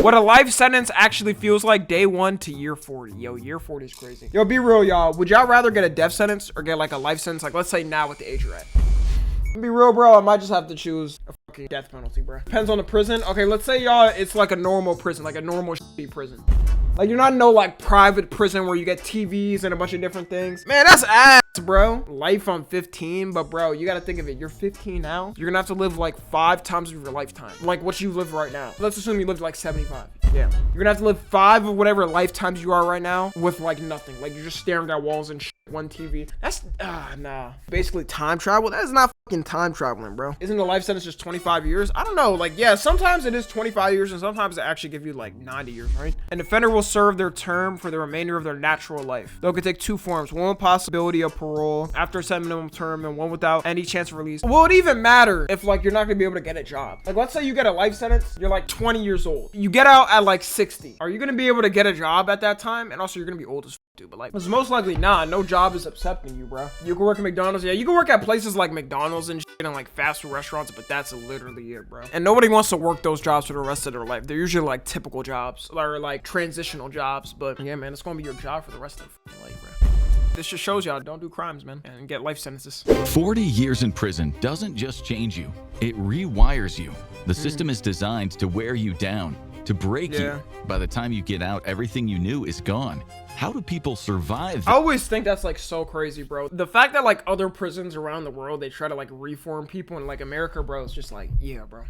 What a life sentence actually feels like day 1 to year 40. Yo, year 40 is crazy. Yo, be real, y'all. Would y'all rather get a death sentence or get like a life sentence? Like, let's say now with the age you're at. Be real, bro. I might just have to choose a fucking death penalty, bro. Depends on the prison. Okay, let's say y'all, it's like a normal prison, like a normal shitty prison. Like, you're not in no like private prison where you get TVs and a bunch of different things. Man, that's ass, bro. Life on 15, but bro, you gotta think of it. You're 15 now. You're gonna have to live like 5 times of your lifetime. Like what you live right now. Let's assume you lived like 75. Yeah. You're gonna have to live 5 of whatever lifetimes you are right now with like nothing. Like you're just staring at walls and shit. One TV. That's nah. Basically time travel. That is not fucking time traveling, bro. Isn't the life sentence just 25 years? I don't know. Like, yeah, sometimes it is 25 years and sometimes it actually give you like 90 years, right? An offender will serve their term for the remainder of their natural life. Though it could take 2 forms. One with possibility of parole after a set minimum term and one without any chance of release. Will it even matter if like you're not gonna be able to get a job? Like, let's say you get a life sentence. You're like 20 years old. You get out at like 60. Are you gonna be able to get a job at that time? And also you're gonna be old as but like, it's most likely not. No job is accepting you, bro. You can work at McDonald's. Yeah, you can work at places like McDonald's and shit and like fast food restaurants, but that's literally it, bro. And nobody wants to work those jobs for the rest of their life. They're usually like typical jobs or like transitional jobs. But yeah, man, it's gonna be your job for the rest of your life, bro. This just shows y'all don't do crimes, man, and get life sentences. 40 years in prison doesn't just change you. It rewires you. The system is designed to wear you down, to break you. By the time you get out, everything you knew is gone. How do people survive? I always think that's like so crazy, bro. The fact that like other prisons around the world, they try to like reform people, and like America, bro, it's just like, yeah, bro.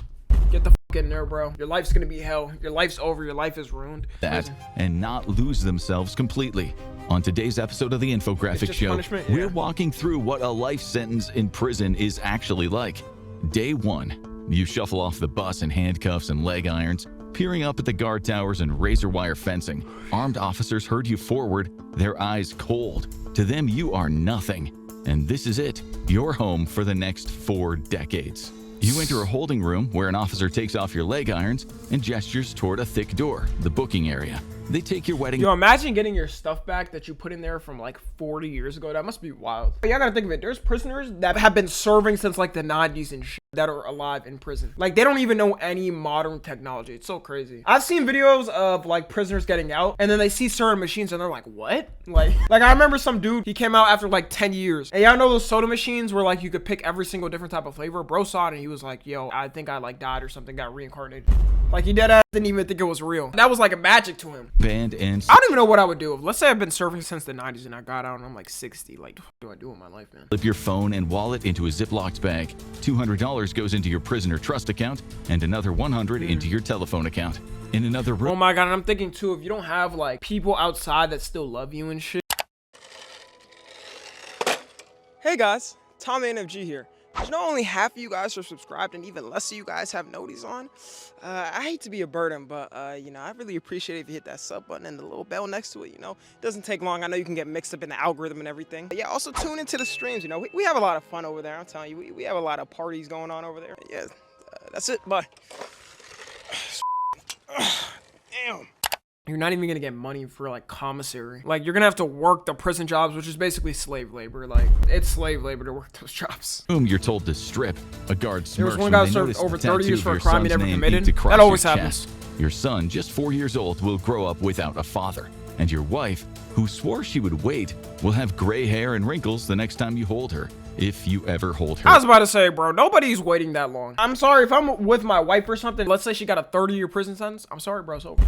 Get the fuck in there, bro. Your life's gonna be hell. Your life's over. Your life is ruined. That and not lose themselves completely. On today's episode of the Infographic Show, we're walking through what a life sentence in prison is actually like. Day 1, you shuffle off the bus in handcuffs and leg irons, peering up at the guard towers and razor wire fencing. Armed officers herd you forward, their eyes cold. To them, you are nothing. And this is it, your home for the next 4 decades. You enter a holding room where an officer takes off your leg irons and gestures toward a thick door, the booking area. They take your wedding. Yo, imagine getting your stuff back that you put in there from like 40 years ago. That must be wild. But yeah, I gotta think of it. There's prisoners that have been serving since like the 90s and shit that are alive in prison. Like they don't even know any modern technology. It's so crazy. I've seen videos of like prisoners getting out and then they see certain machines and they're like, what? Like I remember some dude, he came out after like 10 years. And y'all know those soda machines where like you could pick every single different type of flavor? Bro saw it and he was like, yo, I think I like died or something, got reincarnated. Like he dead ass didn't even think it was real. That was like a magic to him. Band and I don't even know what I would do. Let's say I've been serving since the 90s and I got out and I'm like 60. Like, what do I do with my life, man? Slip your phone and wallet into a Ziploc bag. $200 goes into your prisoner trust account and another $100 into your telephone account. In another room. Oh my God, and I'm thinking too, if you don't have like people outside that still love you and shit. Hey guys, Tom NFG here. You know, only half of you guys are subscribed and even less of you guys have noties on. I hate to be a burden, but you know, I really appreciate it if you hit that sub button and the little bell next to it. You know, it doesn't take long. I know you can get mixed up in the algorithm and everything. But yeah, also tune into the streams. You know, we have a lot of fun over there. I'm telling you, we have a lot of parties going on over there. Yeah, that's it. Bye. Damn. You're not even gonna get money for like commissary. Like you're gonna have to work the prison jobs, which is basically slave labor. Like it's slave labor to work those jobs. Whom you're told to strip. A guard smirks. There was one guy who served over 30 years for a crime he never committed. That always happens. Your son, just 4 years old, will grow up without a father. And your wife, who swore she would wait, will have gray hair and wrinkles the next time you hold her. If you ever hold her. I was about to say, bro, nobody's waiting that long. I'm sorry, if I'm with my wife or something, let's say she got a 30-year prison sentence. I'm sorry, bro, it's over.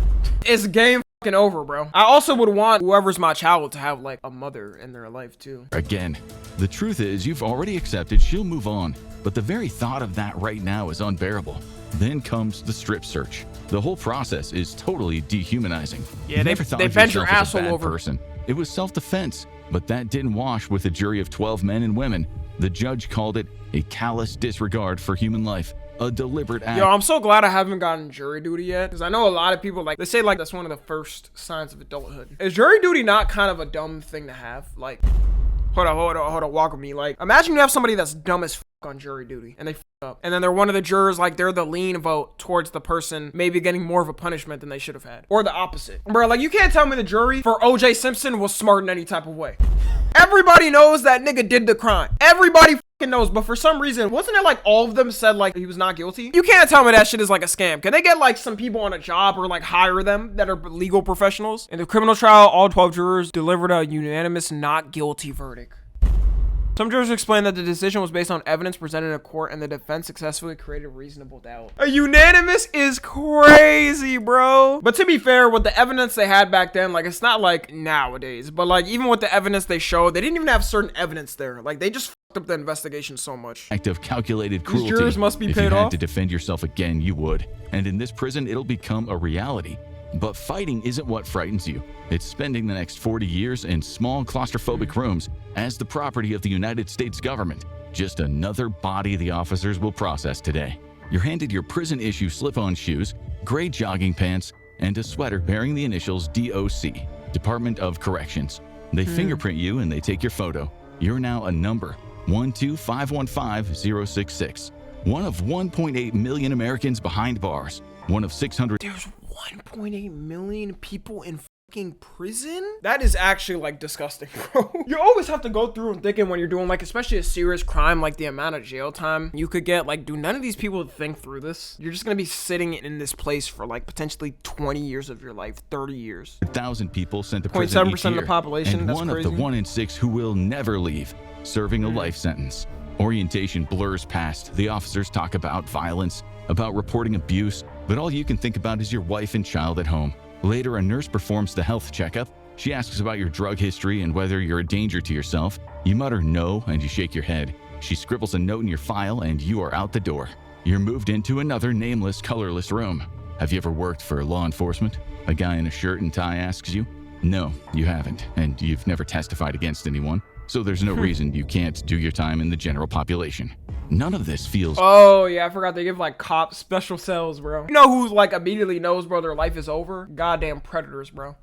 It's game fucking over, bro. I also would want whoever's my child to have like a mother in their life too. Again, the truth is you've already accepted she'll move on, but the very thought of that right now is unbearable. Then comes the strip search. The whole process is totally dehumanizing. Yeah, they bent your asshole over. Person. It was self-defense, but that didn't wash with a jury of 12 men and women. The judge called it a callous disregard for human life, a deliberate act. Yo, I'm so glad I haven't gotten jury duty yet, because I know a lot of people, like, they say, like, that's one of the first signs of adulthood. Is jury duty not kind of a dumb thing to have? Like, hold on, walk with me. Like, imagine you have somebody that's dumb as on jury duty, and they up. And then they're one of the jurors, like, they're the lean vote towards the person maybe getting more of a punishment than they should have had. Or the opposite. Bro, like, you can't tell me the jury for OJ Simpson was smart in any type of way. Everybody knows that nigga did the crime. Everybody knows, but for some reason, wasn't it like all of them said like he was not guilty? You can't tell me that shit is like a scam. Can they get like some people on a job or like hire them that are legal professionals? In the criminal trial, all 12 jurors delivered a unanimous not guilty verdict. Some jurors explained that the decision was based on evidence presented in court and the defense successfully created reasonable doubt. A unanimous is crazy, bro. But to be fair, with the evidence they had back then, like it's not like nowadays, but like even with the evidence they showed, they didn't even have certain evidence there. Like they just fucked up the investigation so much. Act of calculated cruelty. These jurors must be paid off. If you had to defend yourself again, you would. And in this prison, it'll become a reality. But fighting isn't what frightens you. It's spending the next 40 years in small claustrophobic rooms as the property of the United States government. Just another body the officers will process today. You're handed your prison-issue slip-on shoes, gray jogging pants, and a sweater bearing the initials DOC, Department of Corrections. They fingerprint you and they take your photo. You're now a number, 12515-066. One of 1.8 million Americans behind bars. One of 600. There's 1.8 million people in fucking prison? That is actually like disgusting, bro. You always have to go through and thinking when you're doing like especially a serious crime, like the amount of jail time you could get. Like, do none of these people think through this? You're just gonna be sitting in this place for like potentially 20 years of your life, 30 years. 1,000 people sent to prison each 0.7% of year, the population. and That's one crazy. of the 1 in 6 who will never leave, serving a life sentence. Orientation blurs past. The officers talk about violence, about reporting abuse, but all you can think about is your wife and child at home. Later, a nurse performs the health checkup. She asks about your drug history and whether you're a danger to yourself. You mutter no and you shake your head. She scribbles a note in your file and you are out the door. You're moved into another nameless, colorless room. Have you ever worked for law enforcement? A guy in a shirt and tie asks you. No, you haven't, and you've never testified against anyone, so there's no reason you can't do your time in the general population. None of this feels... Oh, yeah, I forgot they give, like, cops special cells, bro. You know who, like, immediately knows, bro, their life is over? Goddamn predators, bro.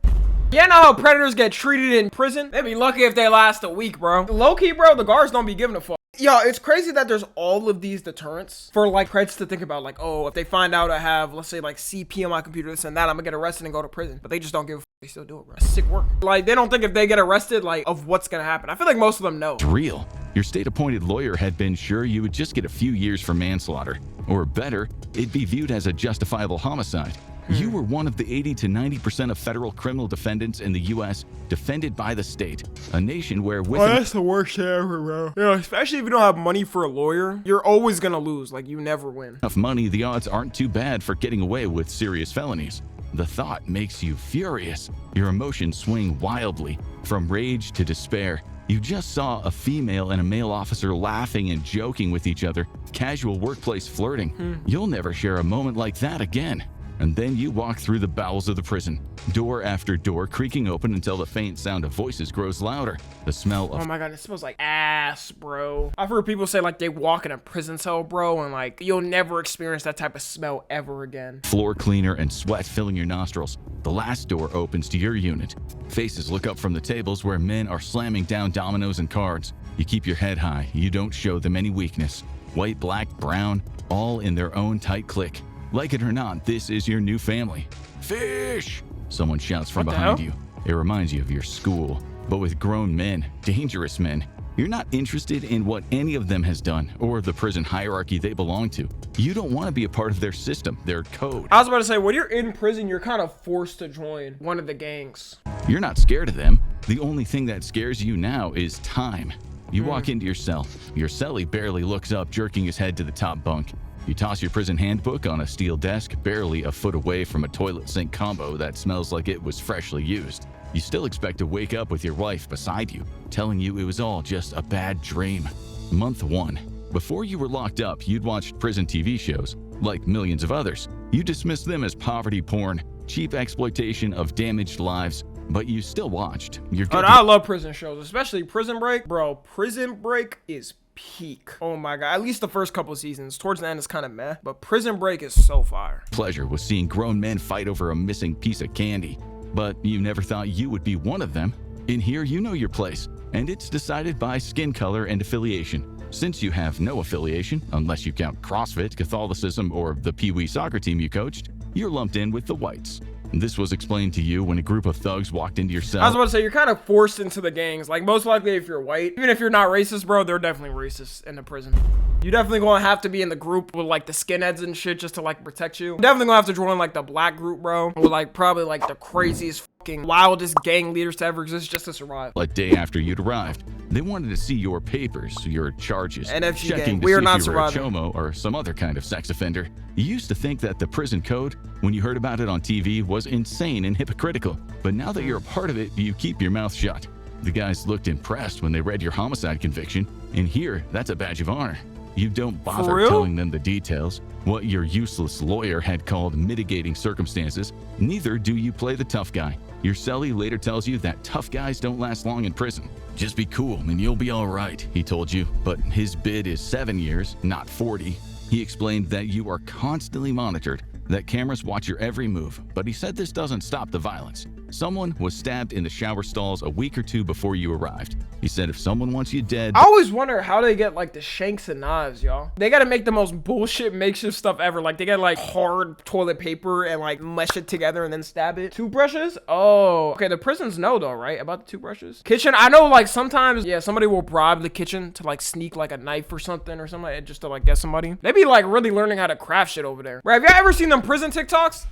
You know how predators get treated in prison? They'd be lucky if they last a week, bro. Low-key, bro, the guards don't be giving a fuck. Yo, it's crazy that there's all of these deterrents for, like, preds to think about, like, oh, if they find out I have, let's say, like, CP on my computer, this and that, I'm gonna get arrested and go to prison. But they just don't give a fuck. They still do it, bro. That's sick work. Like, they don't think if they get arrested, like, of what's gonna happen. I feel like most of them know. It's real. Your state-appointed lawyer had been sure you would just get a few years for manslaughter. Or better, it'd be viewed as a justifiable homicide. You were one of the 80 to 90% of federal criminal defendants in the U.S. defended by the state, a nation where with that's the worst shit ever, bro. You know, especially if you don't have money for a lawyer, you're always gonna lose. Like, you never win. enough money, the odds aren't too bad for getting away with serious felonies. The thought makes you furious. Your emotions swing wildly, from rage to despair. You just saw a female and a male officer laughing and joking with each other, casual workplace flirting. You'll never share a moment like that again. And then you walk through the bowels of the prison, door after door creaking open until the faint sound of voices grows louder. The smell of... Oh my god, it smells like ass, bro. I've heard people say, like, they walk in a prison cell, bro, and, like, you'll never experience that type of smell ever again. Floor cleaner and sweat filling your nostrils. The last door opens to your unit. Faces look up from the tables where men are slamming down dominoes and cards. You keep your head high. You don't show them any weakness. White, black, brown, all in their own tight clique. Like it or not, this is your new family. Fish! Someone shouts from behind you. It reminds you of your school, but with grown men, dangerous men. You're not interested in what any of them has done or the prison hierarchy they belong to. You don't want to be a part of their system, their code. I was about to say, when you're in prison, you're kind of forced to join one of the gangs. You're not scared of them. The only thing that scares you now is time. You walk into your cell. Your cellie barely looks up, jerking his head to the top bunk. You toss your prison handbook on a steel desk, barely a foot away from a toilet sink combo that smells like it was freshly used. You still expect to wake up with your wife beside you, telling you it was all just a bad dream. Month 1. Before you were locked up, you'd watched prison TV shows. Like millions of others, you dismissed them as poverty porn, cheap exploitation of damaged lives, but you still watched. I love prison shows, especially Prison Break. Bro, Prison Break is peak. Oh my god, at least the first couple of seasons. Towards the end it's kind of meh, but Prison Break is so fire. Pleasure was seeing grown men fight over a missing piece of candy, but you never thought you would be one of them. In here, you know your place, and it's decided by skin color and affiliation. Since you have no affiliation, unless you count CrossFit, Catholicism, or the Pee Wee soccer team you coached, you're lumped in with the whites. This was explained to you when a group of thugs walked into your cell. I was about to say, you're kind of forced into the gangs. Like, most likely if you're white, even if you're not racist, bro, they're definitely racist in the prison. You definitely gonna have to be in the group with like the skinheads and shit just to like protect you. Definitely gonna have to join like the black group, bro, with like probably like the craziest fucking wildest gang leaders to ever exist just to survive. A day after you'd arrived, they wanted to see your papers, your charges, NFG checking gang. to We see are not if you were a surviving. chomo or some other kind of sex offender. You used to think that the prison code, when you heard about it on TV, was insane and hypocritical, but now that you're a part of it, you keep your mouth shut. The guys looked impressed when they read your homicide conviction, and here, that's a badge of honor. You don't bother telling them the details, what your useless lawyer had called mitigating circumstances. Neither do you play the tough guy. Your cellie later tells you that tough guys don't last long in prison. Just be cool and you'll be all right, he told you, but his bid is 7 years, not 40. He explained that you are constantly monitored, that cameras watch your every move, but he said this doesn't stop the violence. Someone was stabbed in the shower stalls a week or two before you arrived. He said if someone wants you dead... I always wonder how they get like the shanks and knives, y'all. They gotta make the most bullshit makeshift stuff ever. Like they get like hard toilet paper and like mesh it together and then stab it. Toothbrushes? Oh, okay. The prisons know though, right? About the toothbrushes. Kitchen, I know like sometimes, yeah, somebody will bribe the kitchen to like sneak like a knife or something like that just to like get somebody. They be like really learning how to craft shit over there. Right? Have y'all ever seen them prison TikToks?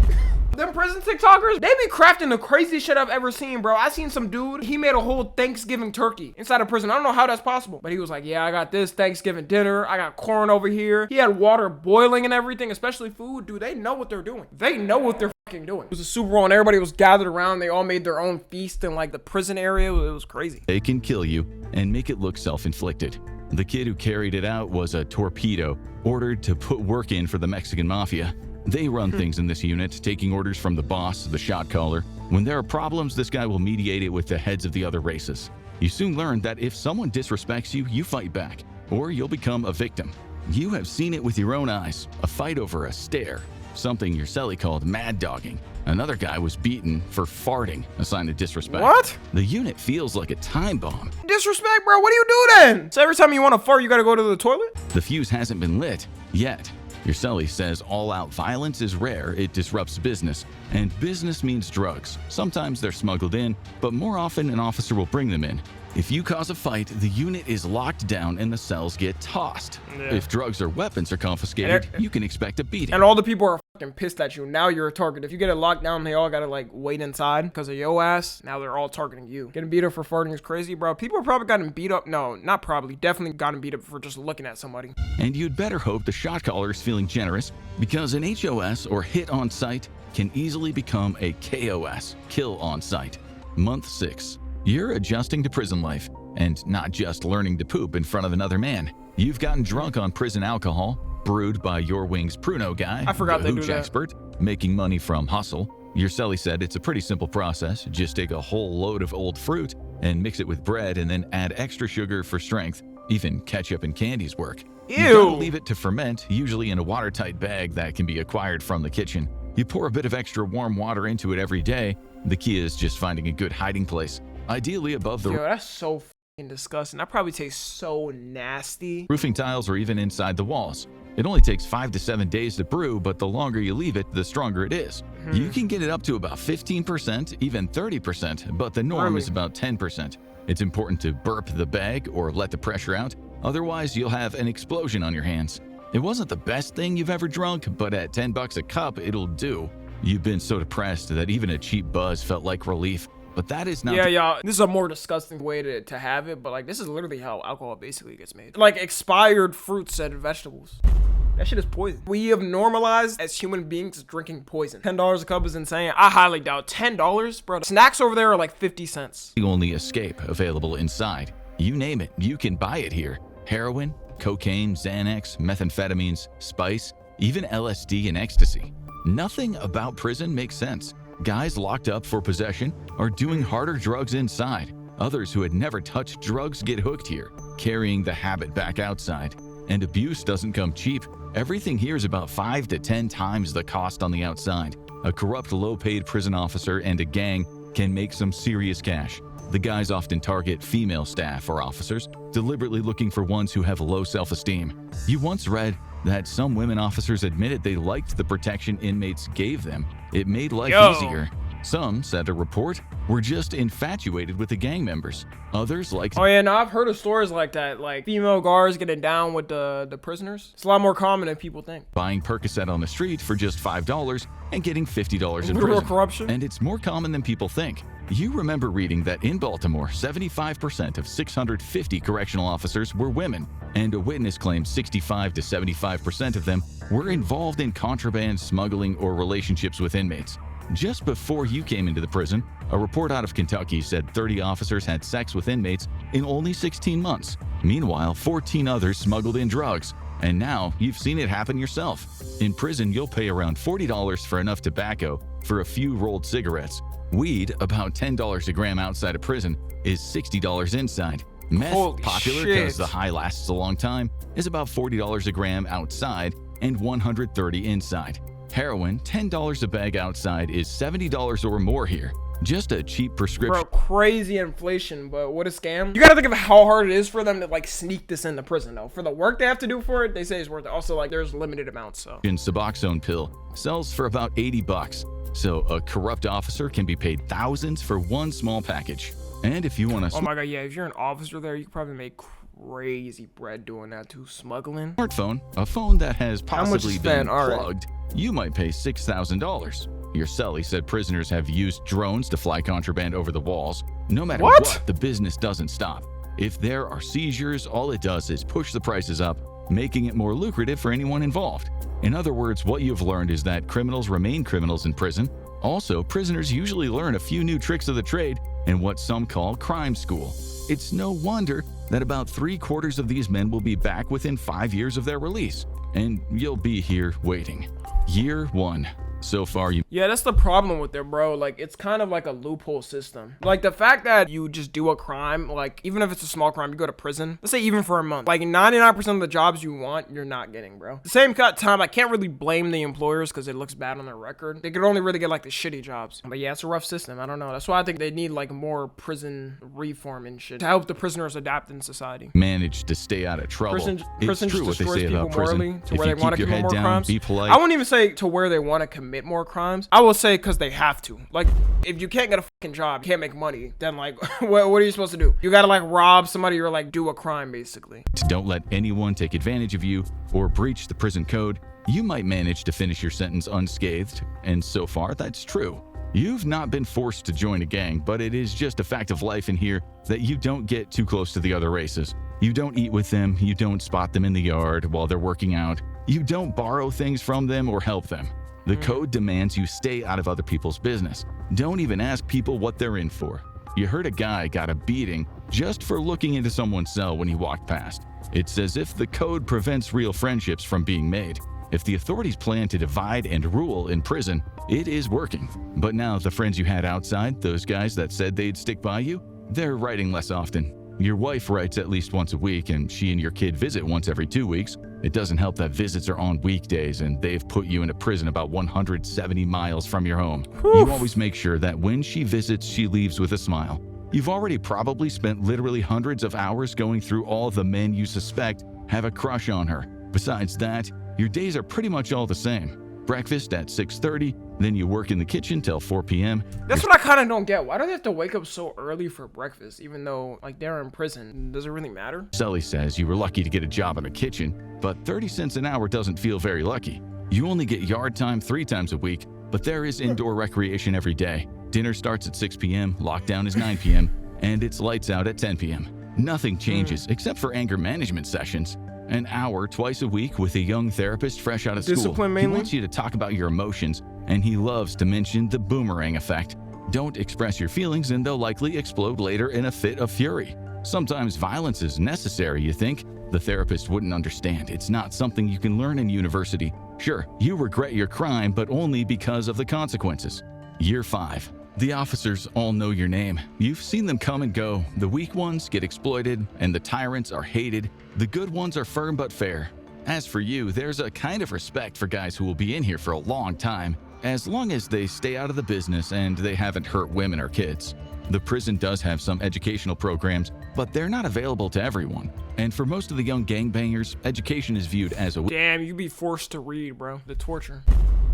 Them prison TikTokers, they be crafting the craziest shit I've ever seen, bro. I seen some dude, he made a whole Thanksgiving turkey inside of prison. I don't know how that's possible, but he was like, yeah, I got this Thanksgiving dinner. I got corn over here. He had water boiling and everything, especially food. Dude, they know what they're doing. They know what they're fucking doing. It was a Super Bowl and everybody was gathered around. They all made their own feast in like the prison area. It was crazy. They can kill you and make it look self-inflicted. The kid who carried it out was a torpedo, ordered to put work in for the Mexican mafia. They run things in this unit, taking orders from the boss, the shot caller. When there are problems, this guy will mediate it with the heads of the other races. You soon learn that if someone disrespects you, you fight back, or you'll become a victim. You have seen it with your own eyes, a fight over a stare, something your cellie called mad dogging. Another guy was beaten for farting, a sign of disrespect. What? The unit feels like a time bomb. Disrespect, bro. What do you do then? So every time you want to fart, you gotta go to the toilet? The fuse hasn't been lit yet. Your cellie says all-out violence is rare, it disrupts business, and business means drugs. Sometimes they're smuggled in, but more often an officer will bring them in. If you cause a fight, the unit is locked down and the cells get tossed. Yeah. If drugs or weapons are confiscated, you can expect a beating. And all the people are fucking pissed at you. Now you're a target. If you get it locked down, they all gotta like wait inside because of your ass. Now they're all targeting you. Getting beat up for farting is crazy, bro. People have probably gotten beat up. No, not probably. Definitely gotten beat up for just looking at somebody. And you'd better hope the shot caller is feeling generous, because an HOS or hit on sight can easily become a KOS, kill on sight. Month 6. You're adjusting to prison life, and not just learning to poop in front of another man. You've gotten drunk on prison alcohol, brewed by your wing's Pruno guy, I forgot the they do hooch that. expert, making money from hustle. Your cellie said it's a pretty simple process. Just take a whole load of old fruit and mix it with bread and then add extra sugar for strength. Even ketchup and candies work. You gotta Ew. leave it to ferment, usually in a watertight bag that can be acquired from the kitchen. You pour a bit of extra warm water into it every day. The key is just finding a good hiding place, ideally above the Yo, that's so fucking disgusting. That probably tastes so nasty. roofing tiles or even inside the walls. It only takes 5 to 7 days to brew, but the longer you leave it, the stronger it is. You can get it up to about 15%, even 30%, but the norm is about 10%. It's important to burp the bag or let the pressure out, otherwise you'll have an explosion on your hands. It wasn't the best thing you've ever drunk, but at $10 a cup, it'll do. You've been so depressed that even a cheap buzz felt like relief, but that is not Yeah, y'all. This is a more disgusting way to have it, but like this is literally how alcohol basically gets made. Like expired fruits and vegetables. That shit is poison. We have normalized as human beings drinking poison. $10 a cup is insane. I highly doubt $10, bro. Snacks over there are like 50 cents. the only escape available inside. You name it, you can buy it here. Heroin, cocaine, Xanax, methamphetamines, spice, even LSD and ecstasy. Nothing about prison makes sense. Guys locked up for possession are doing harder drugs inside. Others who had never touched drugs get hooked here, carrying the habit back outside. And abuse doesn't come cheap. Everything here is about 5 to 10 times the cost on the outside. A corrupt, low-paid prison officer and a gang can make some serious cash. The guys often target female staff or officers, deliberately looking for ones who have low self-esteem. You once read that some women officers admitted they liked the protection inmates gave them It made life easier. Some, said a report, were just infatuated with the gang members. Others liked... Oh yeah, no, I've heard of stories like that, like female guards getting down with the prisoners. It's a lot more common than people think. Buying Percocet on the street for just $5 and getting $50 in Literal prison. corruption. And it's more common than people think. You remember reading that in Baltimore, 75% of 650 correctional officers were women, and a witness claimed 65 to 75% of them were involved in contraband, smuggling, or relationships with inmates. Just before you came into the prison, a report out of Kentucky said 30 officers had sex with inmates in only 16 months. Meanwhile, 14 others smuggled in drugs. And now you've seen it happen yourself. In prison, you'll pay around $40 for enough tobacco for a few rolled cigarettes. Weed, about $10 a gram outside of prison, is $60 inside. Meth, Holy popular shit. because the high lasts a long time, is about $40 a gram outside and $130 inside. Heroin, $10 a bag outside, is $70 or more here. Just a cheap prescription. Bro, crazy inflation, but what a scam. You gotta think of how hard it is for them to like sneak this into prison though. For the work they have to do for it, they say it's worth it. Also, like there's limited amounts, so. Suboxone pill sells for about $80. So a corrupt officer can be paid thousands for one small package. And if you want to... Oh my god, yeah, if you're an officer there, you could probably make crazy bread doing that too. Smuggling. Smartphone, a phone that has possibly been spent? All right. plugged, you might pay $6,000. Your cellie said prisoners have used drones to fly contraband over the walls. No matter what, the business doesn't stop. If there are seizures, all it does is push the prices up, making it more lucrative for anyone involved. In other words, what you've learned is that criminals remain criminals in prison. Also, prisoners usually learn a few new tricks of the trade in what some call crime school. It's no wonder that about 3/4 of these men will be back within 5 years of their release. And you'll be here waiting. Year 1. So far, Yeah, that's the problem with it, bro. Like, it's kind of like a loophole system. Like, the fact that you just do a crime, like, even if it's a small crime, you go to prison. Let's say even for a month. Like, 99% of the jobs you want, you're not getting, bro. The same cut time, I can't really blame the employers because it looks bad on their record. They could only really get, like, the shitty jobs. But yeah, it's a rough system. I don't know. That's why I think they need, like, more prison reform and shit to help the prisoners adapt in society. manage to stay out of trouble. Prison It's just true what they destroys say people about prison. morally to If where you they want keep to your commit head more down, crimes. be polite. I wouldn't even say to where they want to commit more crimes. I will say because they have to. Like, if you can't get a fucking job, you can't make money, then like, what are you supposed to do? You gotta like rob somebody or like do a crime basically. Don't let anyone take advantage of you or breach the prison code. You might manage to finish your sentence unscathed, and so far that's true. You've not been forced to join a gang, but it is just a fact of life in here that you don't get too close to the other races. You don't eat with them, you don't spot them in the yard while they're working out, you don't borrow things from them or help them. The code demands you stay out of other people's business. Don't even ask people what they're in for. You heard a guy got a beating just for looking into someone's cell when he walked past. It's as if the code prevents real friendships from being made. If the authorities plan to divide and rule in prison, it is working. But now the friends you had outside, those guys that said they'd stick by you, they're writing less often. Your wife writes at least once a week, and she and your kid visit once every 2 weeks. It doesn't help that visits are on weekdays, and they've put you in a prison about 170 miles from your home. You always make sure that when she visits, she leaves with a smile. You've already probably spent literally hundreds of hours going through all the men you suspect have a crush on her. Besides that, your days are pretty much all the same. Breakfast at 6:30, then you work in the kitchen till 4 p.m. That's what I kind of don't get. Why do they have to wake up so early for breakfast, even though like they're in prison? Does it really matter? Sully says you were lucky to get a job in the kitchen, but 30 cents an hour doesn't feel very lucky. You only get yard time 3 times a week, but there is indoor recreation every day. Dinner starts at 6 p.m., lockdown is 9 p.m., and it's lights out at 10 p.m. Nothing changes except for anger management sessions. An hour twice a week with a young therapist fresh out of school. Discipline He mainly? wants you to talk about your emotions, and he loves to mention the boomerang effect. Don't express your feelings and they'll likely explode later in a fit of fury. Sometimes violence is necessary, you think? The therapist wouldn't understand. It's not something you can learn in university. Sure, you regret your crime, but only because of the consequences. Year 5. The officers all know your name. You've seen them come and go. The weak ones get exploited, and the tyrants are hated. The good ones are firm but fair. As for you, there's a kind of respect for guys who will be in here for a long time, as long as they stay out of the business and they haven't hurt women or kids. The prison does have some educational programs, but they're not available to everyone. And for most of the young gangbangers, education is viewed as a... Damn, you'd be forced to read, bro. The torture.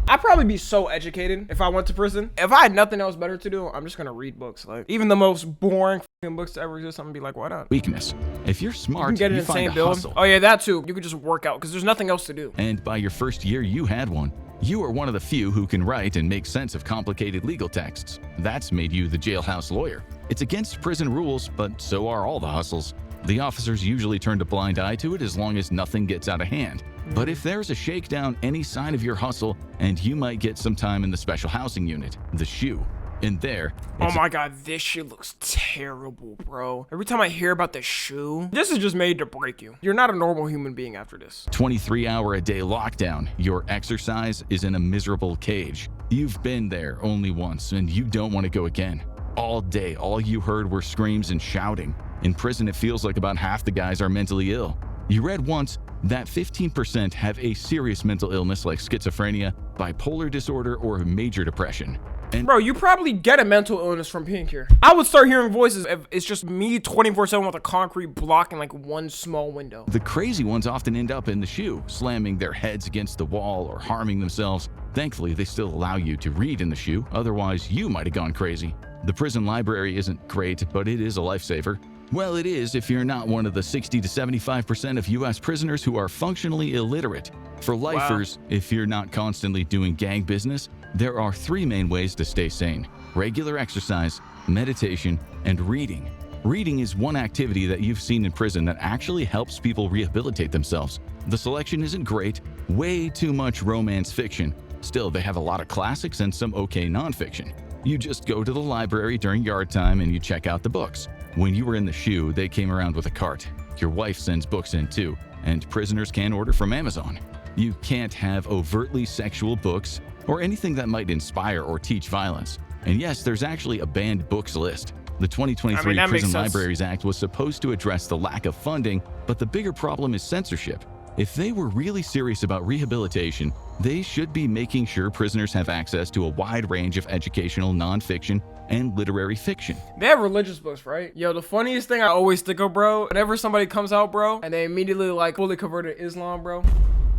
I'd probably be so educated if I went to prison. If I had nothing else better to do, I'm just gonna read books. Like, even the most boring books to ever exist, I'm gonna be like, why not? Weakness. If you're smart, You can get an you find insane a build. hustle. Oh yeah, that too. You could just work out because there's nothing else to do. And by your first year, you had one. You are one of the few who can write and make sense of complicated legal texts. That's made you the jailhouse lawyer. It's against prison rules, but so are all the hustles. The officers usually turn a blind eye to it as long as nothing gets out of hand. But if there's a shakedown, any sign of your hustle, and you might get some time in the special housing unit, the SHU. In there, Oh my god, this shit looks terrible, bro. Every time I hear about the SHU, this is just made to break you. You're not a normal human being after this. 23-hour-a-day lockdown. Your exercise is in a miserable cage. You've been there only once, and you don't want to go again. All day, all you heard were screams and shouting. In prison, it feels like about half the guys are mentally ill. You read once that 15% have a serious mental illness like schizophrenia, bipolar disorder, or major depression. And Bro, you probably get a mental illness from being here. I would start hearing voices if it's just me 24/7 with a concrete block and like one small window. the crazy ones often end up in the SHU, slamming their heads against the wall or harming themselves. Thankfully, they still allow you to read in the SHU, otherwise you might have gone crazy. The prison library isn't great, but it is a lifesaver. Well, it is if you're not one of the 60 to 75% of US prisoners who are functionally illiterate. For lifers, if you're not constantly doing gang business, there are 3 main ways to stay sane: regular exercise, meditation, and reading. Reading is one activity that you've seen in prison that actually helps people rehabilitate themselves. The selection isn't great, way too much romance fiction. Still, they have a lot of classics and some okay nonfiction. You just go to the library during yard time and you check out the books. When you were in the SHU, they came around with a cart. Your wife sends books in too, and prisoners can order from Amazon. You can't have overtly sexual books or anything that might inspire or teach violence. And yes, there's actually a banned books list. The 2023 that makes Prison sense. Libraries Act was supposed to address the lack of funding, but the bigger problem is censorship. If they were really serious about rehabilitation, they should be making sure prisoners have access to a wide range of educational nonfiction and literary fiction. They have religious books, right? Yo, the funniest thing I always think of, bro, whenever somebody comes out, bro, and they immediately like fully converted to Islam, bro.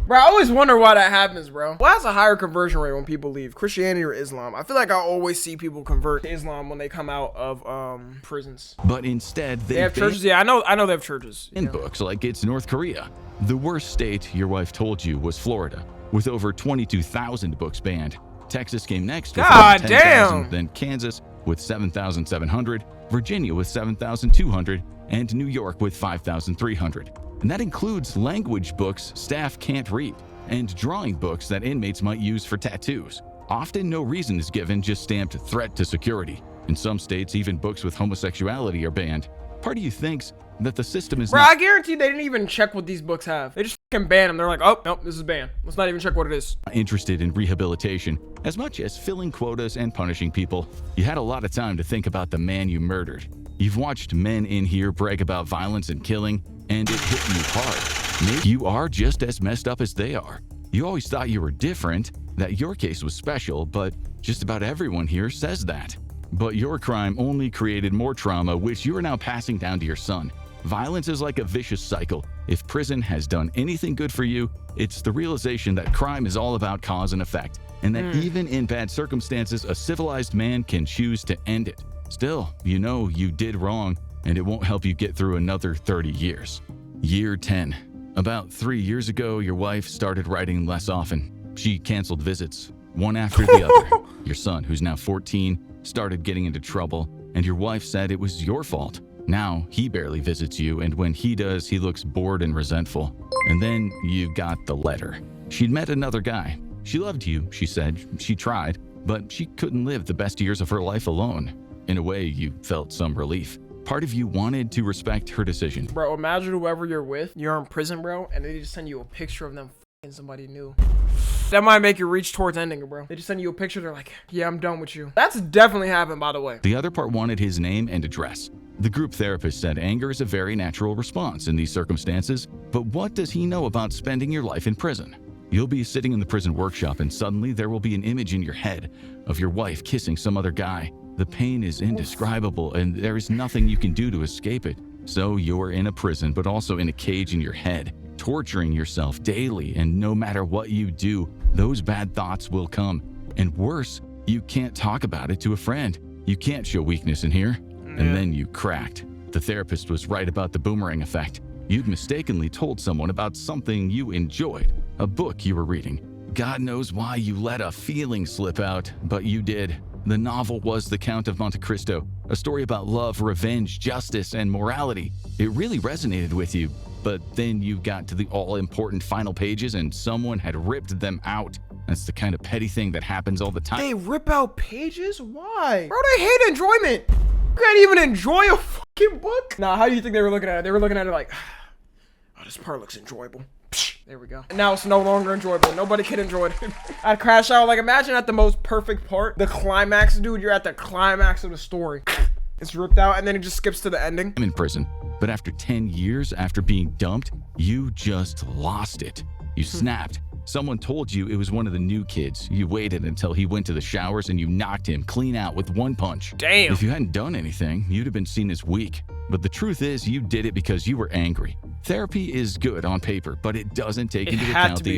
Bro, I always wonder why that happens, bro. What has a higher conversion rate when people leave, Christianity or Islam? I feel like I always see people convert to Islam when they come out of prisons. But instead, They have churches. Yeah, I know they have churches. in books like it's North Korea. The worst state, your wife told you, was Florida, with over 22,000 books banned. Texas came next with God over 10,000, damn. then Kansas with 7,700, Virginia with 7,200, and New York with 5,300. And that includes language books staff can't read, and drawing books that inmates might use for tattoos. Often no reason is given, just stamped threat to security. In some states, even books with homosexuality are banned. Part of you thinks that the system is Bro, not I guarantee they didn't even check what these books have. They just fucking ban them. They're like, oh, nope, this is banned. Let's not even check what it is. interested in rehabilitation as much as filling quotas and punishing people. You had a lot of time to think about the man you murdered. You've watched men in here brag about violence and killing, and it hit you hard. Maybe you are just as messed up as they are. You always thought you were different, that your case was special, but just about everyone here says that. But your crime only created more trauma, which you are now passing down to your son. Violence is like a vicious cycle. If prison has done anything good for you, it's the realization that crime is all about cause and effect, and that even in bad circumstances, a civilized man can choose to end it. Still, you know you did wrong, and it won't help you get through another 30 years. Year 10. About 3 years ago, your wife started writing less often. She canceled visits, one after the other. Your son, who's now 14, started getting into trouble, and your wife said it was your fault. Now, he barely visits you, and when he does, he looks bored and resentful. And then you got the letter. She'd met another guy. She loved you, she said. She tried, but she couldn't live the best years of her life alone. In a way, you felt some relief. Part of you wanted to respect her decision. Bro, imagine whoever you're with, you're in prison, bro, and they just send you a picture of them f***ing somebody new. That might make you reach towards ending it, bro. They just send you a picture, they're like, yeah, I'm done with you. That's definitely happened, by the way. The other part wanted his name and address. The group therapist said anger is a very natural response in these circumstances, but what does he know about spending your life in prison? You'll be sitting in the prison workshop and suddenly there will be an image in your head of your wife kissing some other guy. The pain is indescribable and there is nothing you can do to escape it. So you're in a prison, but also in a cage in your head, torturing yourself daily, and no matter what you do, those bad thoughts will come. And worse, you can't talk about it to a friend. You can't show weakness in here. And then you cracked. The therapist was right about the boomerang effect. You'd mistakenly told someone about something you enjoyed, a book you were reading. God knows why you let a feeling slip out, but you did. The novel was The Count of Monte Cristo, a story about love, revenge, justice, and morality. It really resonated with you, but then you got to the all-important final pages and someone had ripped them out. That's the kind of petty thing that happens all the time. They rip out pages? Why? Bro, they hate enjoyment. You can't even enjoy a fucking book. Nah, how do you think they were looking at it? They were looking at it like, oh, this part looks enjoyable. There we go. And now it's no longer enjoyable. Nobody can enjoy it. I'd crash out. Like, imagine at the most perfect part, the climax, dude. You're at the climax of the story. It's ripped out, and then it just skips to the ending. I'm in prison, but after 10 years after being dumped, you just lost it. You snapped. Someone told you it was one of the new kids. You waited until he went to the showers and you knocked him clean out with one punch. Damn. If you hadn't done anything, you'd have been seen as weak. But the truth is, you did it because you were angry. Therapy is good on paper, but it doesn't take into account the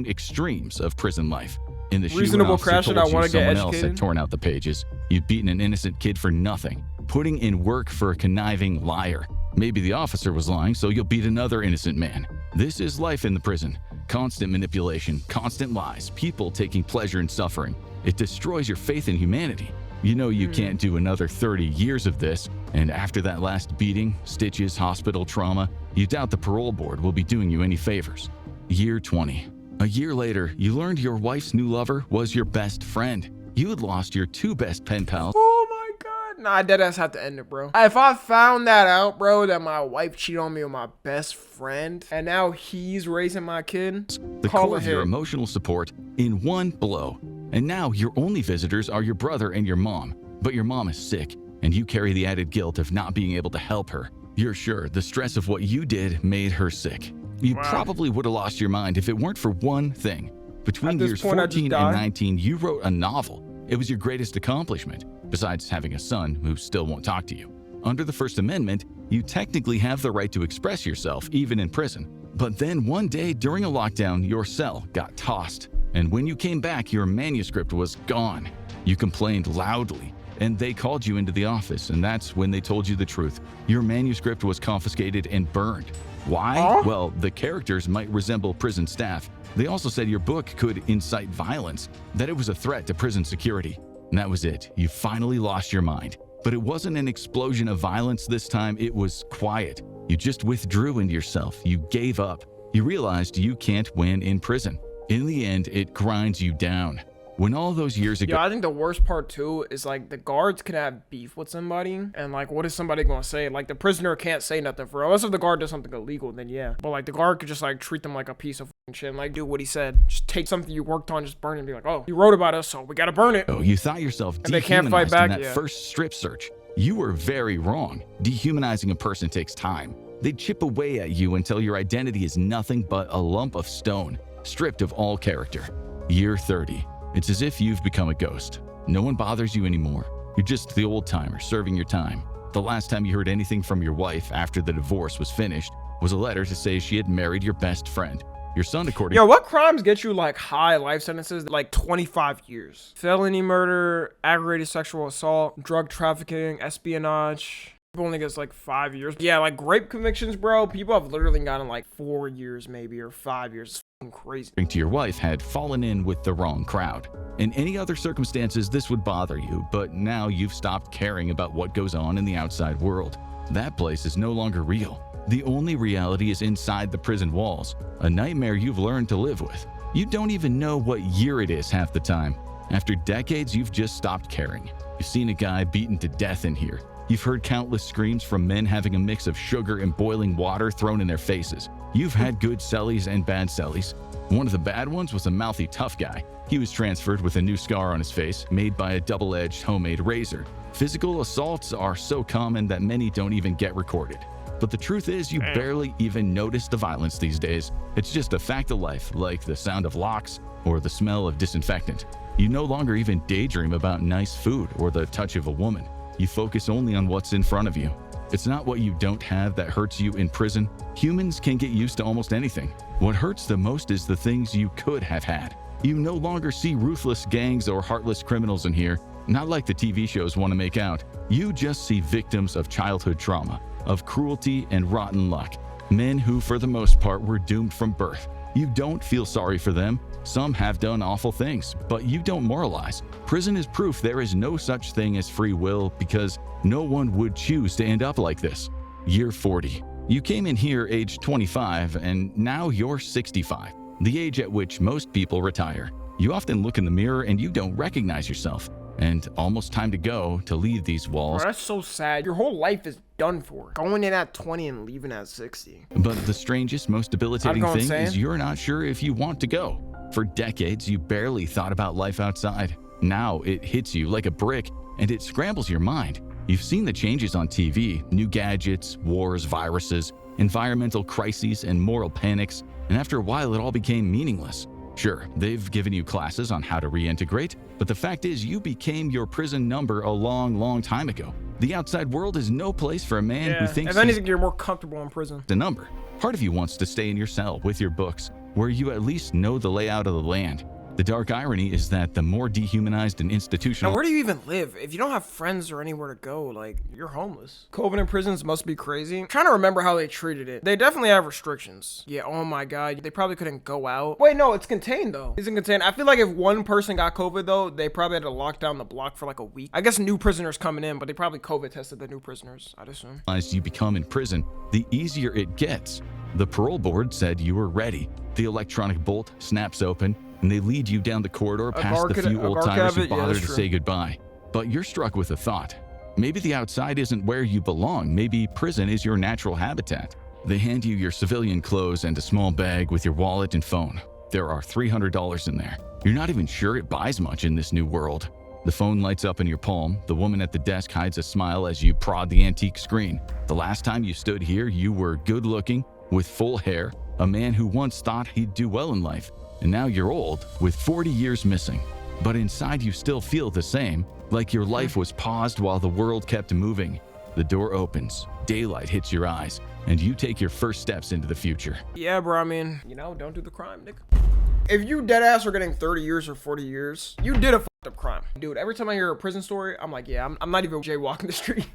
extremes of prison life. In the reasonable crash that I want to get someone educated. else had torn out the pages. You'd beaten an innocent kid for nothing, putting in work for a conniving liar. Maybe the officer was lying, so you'll beat another innocent man. This is life in the prison. Constant manipulation, constant lies, people taking pleasure in suffering. It destroys your faith in humanity. You know you can't do another 30 years of this, and after that last beating, stitches, hospital trauma, you doubt the parole board will be doing you any favors. Year 20. A year later, you learned your wife's new lover was your best friend. You had lost your two best pen pals. Oh my god. Nah, deadass have to end it, bro. If I found that out, bro, that my wife cheated on me with my best friend, and now he's raising my kid, the core of your emotional support in one blow. And now your only visitors are your brother and your mom. But your mom is sick, and you carry the added guilt of not being able to help her. You're sure the stress of what you did made her sick. You probably would have lost your mind if it weren't for one thing. Between years 14 and 19, you wrote a novel. It was your greatest accomplishment, besides having a son who still won't talk to you. Under the First Amendment, you technically have the right to express yourself, even in prison. But then one day during a lockdown, your cell got tossed. And when you came back, your manuscript was gone. You complained loudly, and they called you into the office, and that's when they told you the truth. Your manuscript was confiscated and burned. Why? Well, the characters might resemble prison staff. They also said your book could incite violence, that it was a threat to prison security. And that was it. You finally lost your mind. But it wasn't an explosion of violence this time, it was quiet. You just withdrew into yourself. You gave up. You realized you can't win in prison. In the end, it grinds you down. When all those years ago— I think the worst part too is like the guards can have beef with somebody, and like what is somebody gonna say? Like the prisoner can't say nothing for real. Unless if the guard does something illegal, then yeah. But like the guard could just like treat them like a piece of shit and like do what he said. Just take something you worked on, just burn it and be like, oh, you wrote about us, so we gotta burn it. Oh, you thought yourself and they can't fight back in that first strip search. You were very wrong. Dehumanizing a person takes time. They chip away at you until your identity is nothing but a lump of stone, stripped of all character. Year 30. It's as if you've become a ghost. No one bothers you anymore. You're just the old timer serving your time. The last time you heard anything from your wife after the divorce was finished was a letter to say she had married your best friend. Your son, according— Yo, what crimes get you like high life sentences? Like 25 years. Felony murder, aggravated sexual assault, drug trafficking, espionage. People only gets like 5 years. Yeah, like rape convictions, bro. People have literally gotten like 4 years maybe, or 5 years. It's crazy. To your wife had fallen in with the wrong crowd. In any other circumstances, this would bother you, but now you've stopped caring about what goes on in the outside world. That place is no longer real. The only reality is inside the prison walls, a nightmare you've learned to live with. You don't even know what year it is half the time. After decades, you've just stopped caring. You've seen a guy beaten to death in here. You've heard countless screams from men having a mix of sugar and boiling water thrown in their faces. You've had good cellies and bad cellies. One of the bad ones was a mouthy tough guy. He was transferred with a new scar on his face, made by a double-edged homemade razor. Physical assaults are so common that many don't even get recorded. But the truth is, you barely even notice the violence these days. It's just a fact of life, like the sound of locks or the smell of disinfectant. You no longer even daydream about nice food or the touch of a woman. You focus only on what's in front of you. It's not what you don't have that hurts you in prison. Humans can get used to almost anything. What hurts the most is the things you could have had. You no longer see ruthless gangs or heartless criminals in here, not like the TV shows want to make out. You just see victims of childhood trauma, of cruelty and rotten luck. Men who, for the most part, were doomed from birth. You don't feel sorry for them. Some have done awful things, but you don't moralize. Prison is proof there is no such thing as free will because no one would choose to end up like this. Year 40. You came in here age 25 and now you're 65, the age at which most people retire. You often look in the mirror and you don't recognize yourself. And almost time to go, to leave these walls. Bro, that's so sad. Your whole life is done for. Going in at 20 and leaving at 60. But the strangest, most debilitating thing is you're not sure if you want to go. For decades, you barely thought about life outside. Now it hits you like a brick and it scrambles your mind. You've seen the changes on TV, new gadgets, wars, viruses, environmental crises, and moral panics, and after a while it all became meaningless. Sure, they've given you classes on how to reintegrate, but the fact is you became your prison number a long time ago. The outside world is no place for a man who thinks if anything, you're more comfortable in prison. The number. Part of you wants to stay in your cell with your books, where you at least know the layout of the land. The dark irony is that the more dehumanized and institutional— Now, where do you even live? If you don't have friends or anywhere to go, like, you're homeless. COVID in prisons must be crazy. I'm trying to remember how they treated it. They definitely have restrictions. Yeah, oh my god. They probably couldn't go out. Wait, no, it's contained, though. It's contained. I feel like if one person got COVID, though, they probably had to lock down the block for like a week. I guess new prisoners coming in, but they probably COVID tested the new prisoners, I'd assume. As you become in prison, the easier it gets. The parole board said you were ready. The electronic bolt snaps open, and they lead you down the corridor past the few old-timers who bother to say goodbye. But you're struck with a thought. Maybe the outside isn't where you belong. Maybe prison is your natural habitat. They hand you your civilian clothes and a small bag with your wallet and phone. There are $300 in there. You're not even sure it buys much in this new world. The phone lights up in your palm. The woman at the desk hides a smile as you prod the antique screen. The last time you stood here, you were good-looking, with full hair, a man who once thought he'd do well in life. And now you're old, with 40 years missing. But inside you still feel the same, like your life was paused while the world kept moving. The door opens, daylight hits your eyes, and you take your first steps into the future. Yeah, bro, I mean, you know, don't do the crime, nigga. If you deadass are getting 30 years or 40 years, you did a fucked up crime. Dude, every time I hear a prison story, I'm like, yeah, I'm not even jaywalking the street.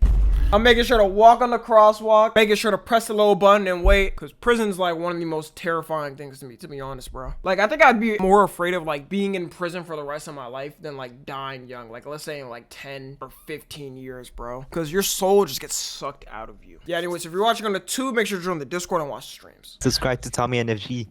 I'm making sure to walk on the crosswalk, making sure to press the little button and wait, because prison's like one of the most terrifying things to be honest, bro. Like, I think I'd be more afraid of like being in prison for the rest of my life than like dying young. Like, let's say in like 10 or 15 years, bro. Because your soul just gets sucked out of you. Yeah, anyways, if you're watching on the tube, make sure to join the Discord and watch the streams. Subscribe to Tommy NFG.